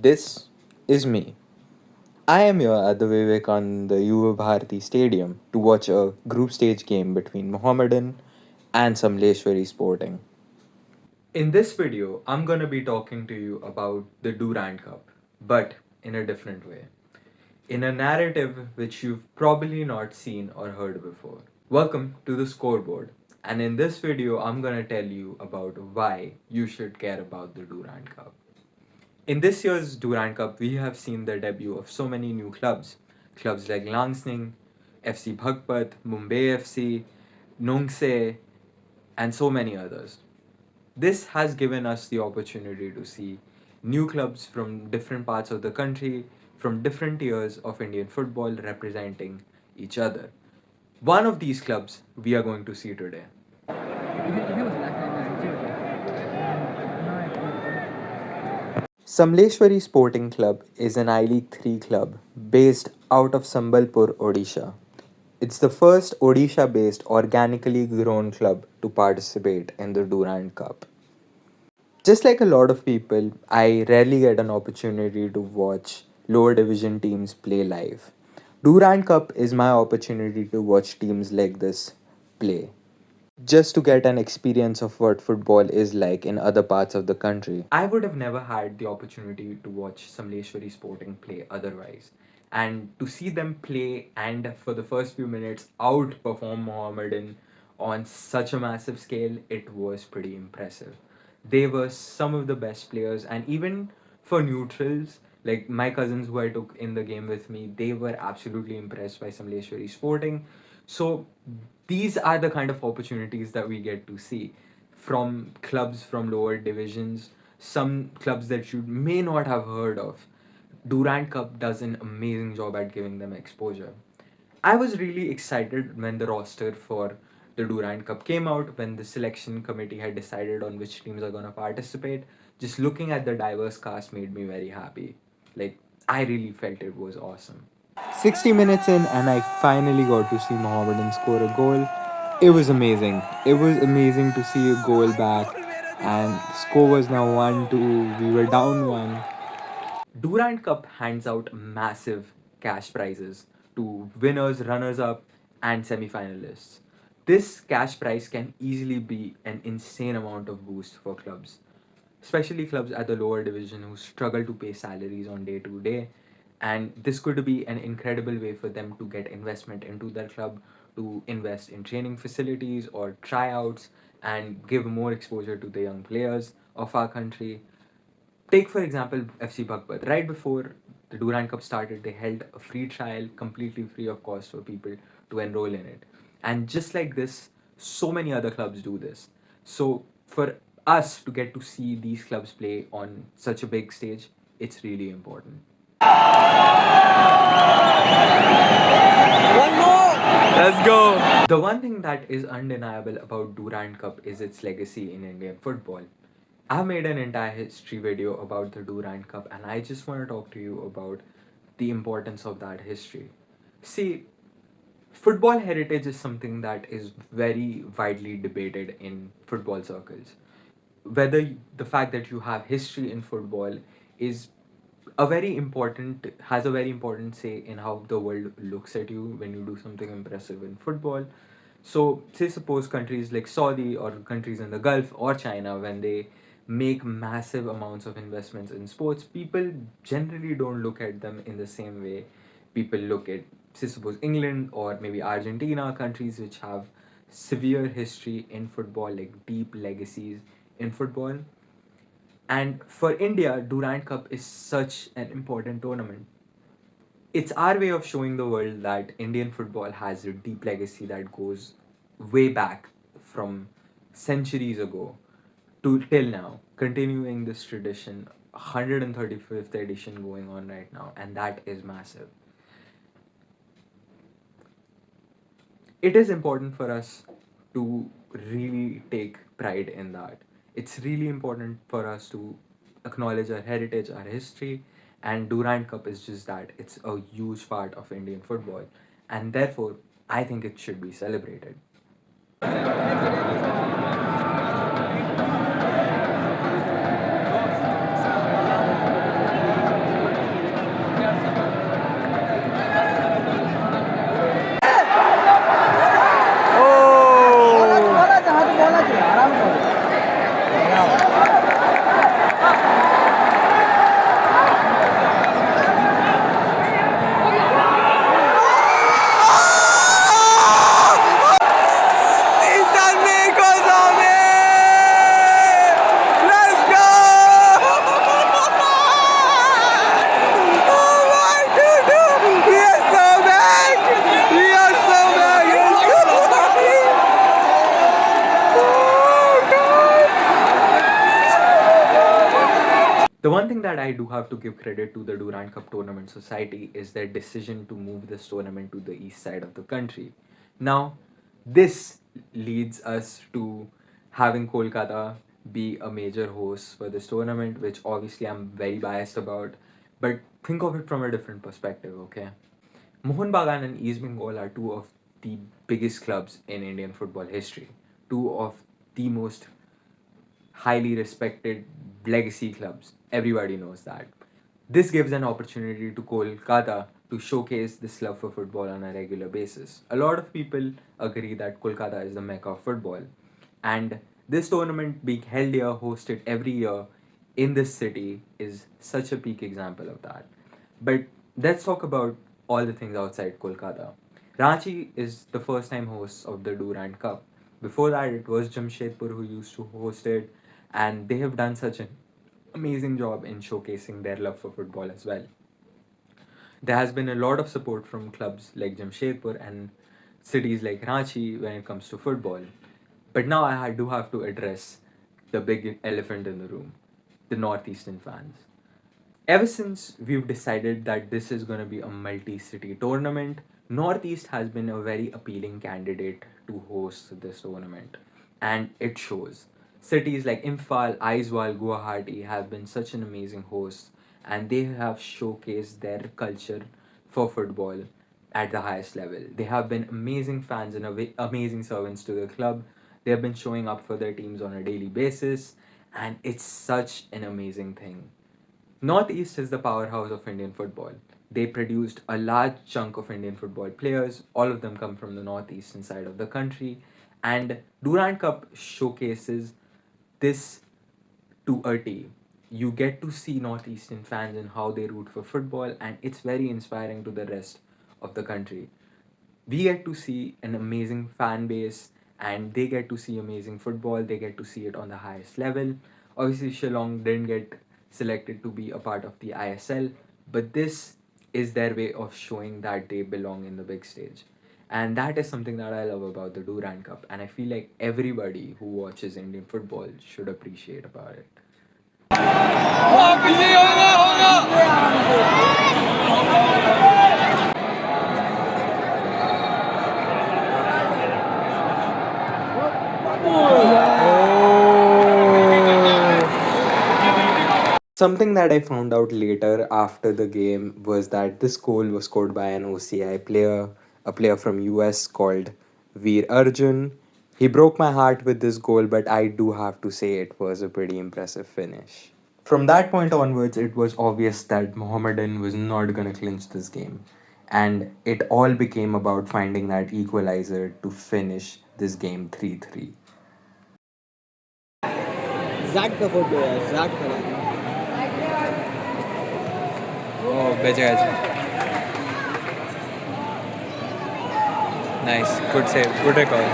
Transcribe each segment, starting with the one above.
This is me. I am here at the Vivekananda Yuva Bharati Stadium to watch a group stage game between Mohammedan and Samaleswari Sporting. In this video, I'm gonna be talking to you about the Durand Cup, but in a different way. In a narrative which you've probably not seen or heard before. Welcome to the scoreboard. And in this video, I'm gonna tell you about why you should care about the Durand Cup. In this year's Durand Cup, we have seen the debut of so many new clubs. Clubs like Langsning, FC Bhagpat, Mumbai FC, Nongse, and so many others. This has given us the opportunity to see new clubs from different parts of the country, from different tiers of Indian football representing each other. One of these clubs we are going to see today. Samaleswari Sporting Club is an I League 3 club based out of Sambalpur, Odisha. It's the first Odisha based organically grown club to participate in the Durand Cup. Just like a lot of people, I rarely get an opportunity to watch lower division teams play live. Durand Cup is my opportunity to watch teams like this play, just to get an experience of what football is like in other parts of the country. I would have never had the opportunity to watch Samaleshwari Sporting play otherwise. And to see them play and for the first few minutes outperform Mohammedan on such a massive scale, it was pretty impressive. They were some of the best players, and even for neutrals, like my cousins who I took in the game with me, they were absolutely impressed by Samaleshwari Sporting. So these are the kind of opportunities that we get to see from clubs from lower divisions, some clubs that you may not have heard of. Durand Cup does an amazing job at giving them exposure. I was really excited when the roster for the Durand Cup came out, when the selection committee had decided on which teams are going to participate. Just looking at the diverse cast made me very happy. Like, I really felt it was awesome. 60 minutes in, and I finally got to see Mohammedan score a goal. It was amazing. It was amazing to see a goal back, and score was now 1-2. We were down 1. Durand Cup hands out massive cash prizes to winners, runners up, and semi finalists. This cash prize can easily be an insane amount of boost for clubs, especially clubs at the lower division who struggle to pay salaries on day to day. And this could be an incredible way for them to get investment into their club, to invest in training facilities or tryouts, and give more exposure to the young players of our country. Take, for example, FC Bhagpat. Right before the Durand Cup started, they held a free trial, completely free of cost for people to enroll in it. And just like this, so many other clubs do this. So, for us to get to see these clubs play on such a big stage, it's really important. Let's go! The one thing that is undeniable about Durand Cup is its legacy in Indian football. I've made an entire history video about the Durand Cup, and I just want to talk to you about the importance of that history. See, football heritage is something that is very widely debated in football circles. Whether the fact that you have history in football is has a very important say in how the world looks at you when you do something impressive in football. So, say suppose countries like Saudi or countries in the Gulf or China, when they make massive amounts of investments in sports, people generally don't look at them in the same way people look at, say suppose England or maybe Argentina, countries which have severe history in football, like deep legacies in football. And for India, Durand Cup is such an important tournament. It's our way of showing the world that Indian football has a deep legacy that goes way back from centuries ago to till now, continuing this tradition, 135th edition going on right now, and that is massive. It is important for us to really take pride in that. It's really important for us to acknowledge our heritage, our history, and Durand Cup is just that. It's a huge part of Indian football, and therefore, I think it should be celebrated. The one thing that I do have to give credit to the Durand Cup Tournament Society is their decision to move this tournament to the east side of the country. Now, this leads us to having Kolkata be a major host for this tournament, which obviously I'm very biased about. But think of it from a different perspective, okay? Mohun Bagan and East Bengal are two of the biggest clubs in Indian football history, two of the most highly respected legacy clubs. Everybody knows that. This gives an opportunity to Kolkata to showcase this love for football on a regular basis. A lot of people agree that Kolkata is the mecca of football, and this tournament being held here, hosted every year in this city, is such a peak example of that. But let's talk about all the things outside Kolkata. Ranchi is the first time host of the Durand Cup. Before that, it was Jamshedpur who used to host it, and they have done such an amazing job in showcasing their love for football as well. There has been a lot of support from clubs like Jamshedpur and cities like Ranchi when it comes to football. But now do have to address the big elephant in the room, the Northeastern fans. Ever since we've decided that this is going to be a multi city tournament, Northeast has been a very appealing candidate to host this tournament. And it shows. Cities like Imphal, Aizawl, Guwahati have been such an amazing host, and they have showcased their culture for football at the highest level. They have been amazing fans and amazing servants to the club. They have been showing up for their teams on a daily basis, and it's such an amazing thing. Northeast is the powerhouse of Indian football. They produced a large chunk of Indian football players. All of them come from the northeastern side of the country. And Durand Cup showcases this to a T. You get to see Northeastern fans and how they root for football, and it's very inspiring to the rest of the country. We get to see an amazing fan base, and they get to see amazing football. They get to see it on the highest level. Obviously, Shillong didn't get selected to be a part of the ISL, but this is their way of showing that they belong in the big stage. And that is something that I love about the Durand Cup, and I feel like everybody who watches Indian football should appreciate about it. Something that I found out later after the game was that this goal was scored by an OCI player, a player from US called Veer Arjun. He broke my heart with this goal, but I do have to say it was a pretty impressive finish. From that point onwards, it was obvious that Mohammedan was not going to clinch this game. And it all became about finding that equalizer to finish this game 3-3. Zach का photo है Zach का Oh, beche gache. Nice. Good save. Good recall.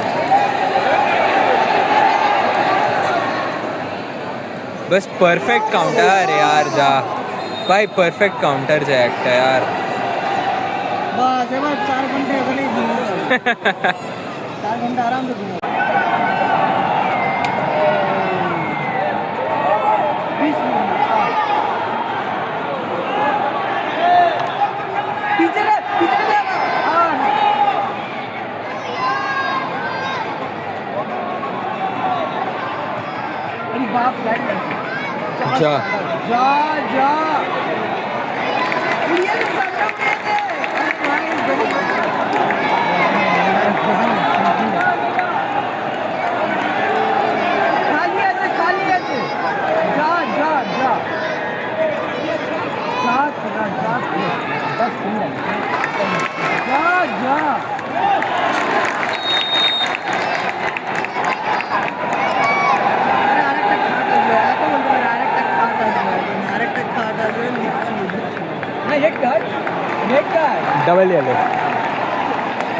बस perfect counter यार जा भाई perfect counter jacked है यार बस है बस 4 घंटे ऐसे नहीं घूमूंगा 4 घंटे आराम से घूमूंगा जा जा जा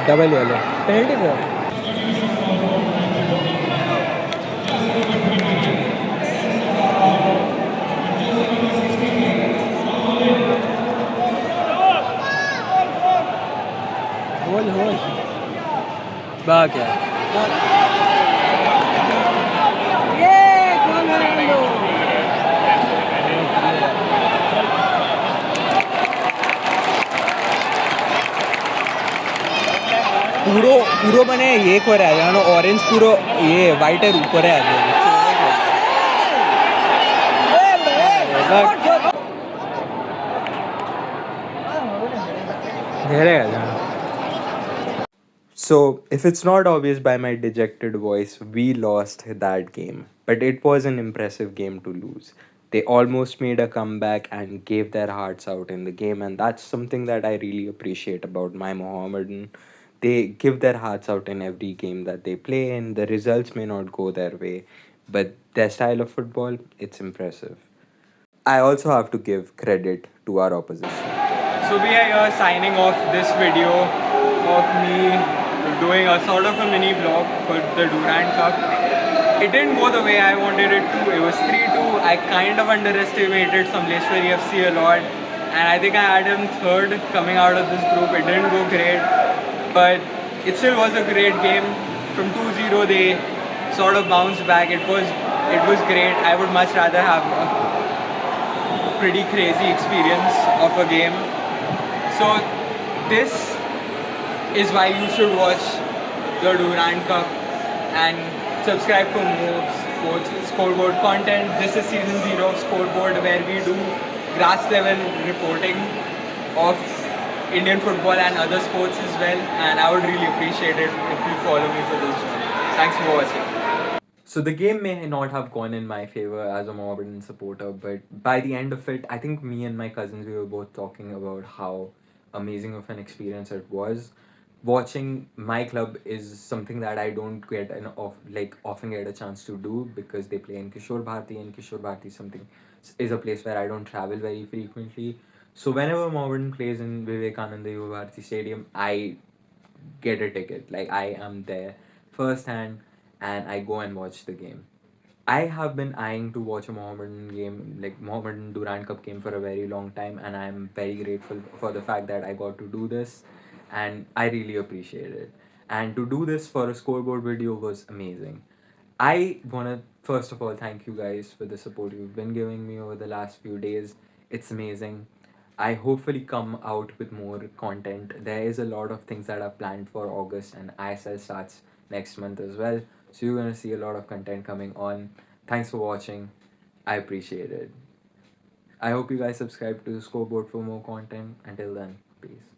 डबल येलो पेनल्टी पे होल होल बा क्या ये कौन है लो પૂરો પૂરો મને એ કરે આજે આનો ઓરેન્જ પૂરો એ વ્હાઈટ એર ઉપર આજે ઘેરે આજે So, if it's not obvious by my dejected voice, we lost that game. But it was an impressive game to lose. They almost made a comeback and gave their hearts out in the game, and that's something that I really appreciate about my Mohammedan. They give their hearts out in every game that they play in. The results may not go their way, but their style of football, it's impressive. I also have to give credit to our opposition. So we are here signing off this video of me doing a sort of a mini vlog for the Durand Cup. It didn't go the way I wanted it to. It was 3-2. I kind of underestimated Samaleswari FC a lot. And I think I had him third coming out of this group. It didn't go great. But it still was a great game. From 2-0 they sort of bounced back. It was great. I would much rather have a pretty crazy experience of a game. So this is why you should watch the Durand Cup and subscribe for more sports scoreboard content. This is season 0 of Scoreboard, where we do grass level reporting of Indian football and other sports as well, and I would really appreciate it if you follow me for this journey. Thanks for watching. So the game may not have gone in my favor as a Mohammedan supporter, but by the end of it, I think me and my cousins, we were both talking about how amazing of an experience it was. Watching my club is something that I don't get often get a chance to do because they play in Kishore Bharti, and Kishore Bharti is a place where I don't travel very frequently. So whenever Mohammedan plays in Vivekananda Yuva Bharati Stadium, I get a ticket. Like, I am there firsthand and I go and watch the game. I have been eyeing to watch a Mohammedan game, like Mohammedan Durand Cup game, for a very long time, and I'm very grateful for the fact that I got to do this, and I really appreciate it. And to do this for a scoreboard video was amazing. I wanna first of all thank you guys for the support you've been giving me over the last few days. It's amazing. I hopefully come out with more content. There is a lot of things that are planned for August, and ISL starts next month as well. So you're gonna see a lot of content coming on. Thanks for watching. I appreciate it. I hope you guys subscribe to the scoreboard for more content. Until then, peace.